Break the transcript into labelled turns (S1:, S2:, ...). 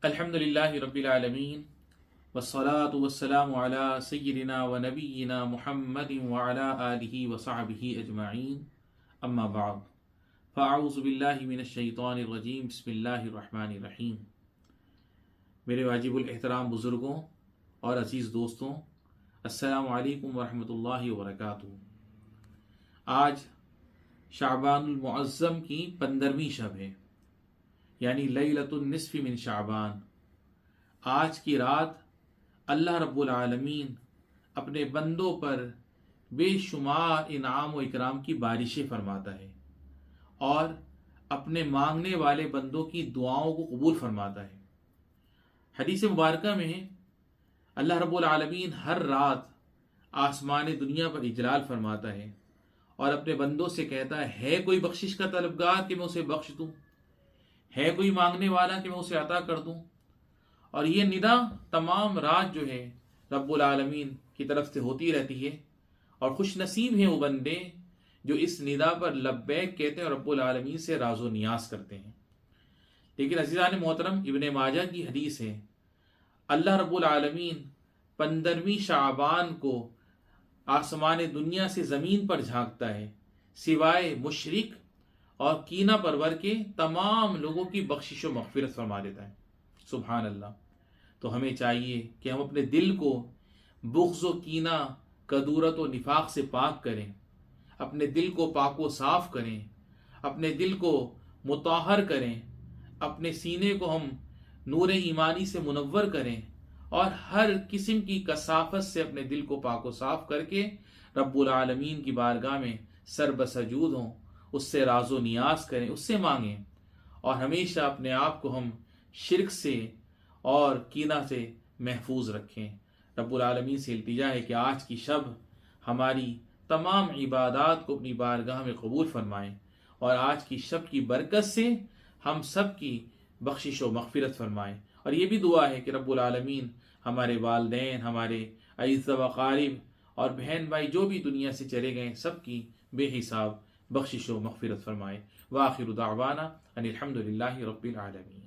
S1: الحمدللہ رب العالمین والصلاة والسلام علی سیدنا و نبینا محمد وعلی آلہ وصحبہ اجمعین اما بعد فاعوذ باللہ من الشیطان الرجیم بسم اللہ الرحمن الرحیم۔ میرے واجب الاحترام بزرگوں اور عزیز دوستوں، السلام علیکم ورحمۃ اللہ وبرکاتہ۔ آج شعبان المعظم کی 15ویں شب ہے، یعنی لیلۃ النصف من شعبان۔ آج کی رات اللہ رب العالمین اپنے بندوں پر بے شمار انعام و اکرام کی بارشیں فرماتا ہے اور اپنے مانگنے والے بندوں کی دعاؤں کو قبول فرماتا ہے۔ حدیث مبارکہ میں اللہ رب العالمین ہر رات آسمان دنیا پر اجلال فرماتا ہے اور اپنے بندوں سے کہتا ہے کوئی بخشش کا طلبگار کہ میں اسے بخش دوں، ہے کوئی مانگنے والا کہ میں اسے عطا کر دوں۔ اور یہ ندا تمام رات جو ہے رب العالمین کی طرف سے ہوتی رہتی ہے، اور خوش نصیب ہیں وہ بندے جو اس ندا پر لبیک کہتے ہیں اور رب العالمین سے راز و نیاز کرتے ہیں۔ لیکن عزیزان محترم، ابن ماجہ کی حدیث ہے، اللہ رب العالمین 15ویں شعبان کو آسمان دنیا سے زمین پر جھانکتا ہے، سوائے مشرک اور کینہ پرور کے تمام لوگوں کی بخشش و مغفرت فرما دیتا ہے۔ سبحان اللہ۔ تو ہمیں چاہیے کہ ہم اپنے دل کو بغض و کینہ، کدورت و نفاق سے پاک کریں، اپنے دل کو پاک و صاف کریں، اپنے دل کو مطہر کریں، اپنے سینے کو ہم نور ایمانی سے منور کریں، اور ہر قسم کی کثافت سے اپنے دل کو پاک و صاف کر کے رب العالمین کی بارگاہ میں سر بسجود ہوں، اس سے راز و نیاز کریں، اس سے مانگیں، اور ہمیشہ اپنے آپ کو ہم شرک سے اور کینہ سے محفوظ رکھیں۔ رب العالمین سے التجا ہے کہ آج کی شب ہماری تمام عبادات کو اپنی بارگاہ میں قبول فرمائیں، اور آج کی شب کی برکت سے ہم سب کی بخشش و مغفرت فرمائیں۔ اور یہ بھی دعا ہے کہ رب العالمین ہمارے والدین، ہمارے اعزاء و اقارب اور بہن بھائی جو بھی دنیا سے چلے گئے سب کی بے حساب بخشش و مغفرت فرمائے۔ وآخر دعوانا ان الحمد للہ رب العالمین۔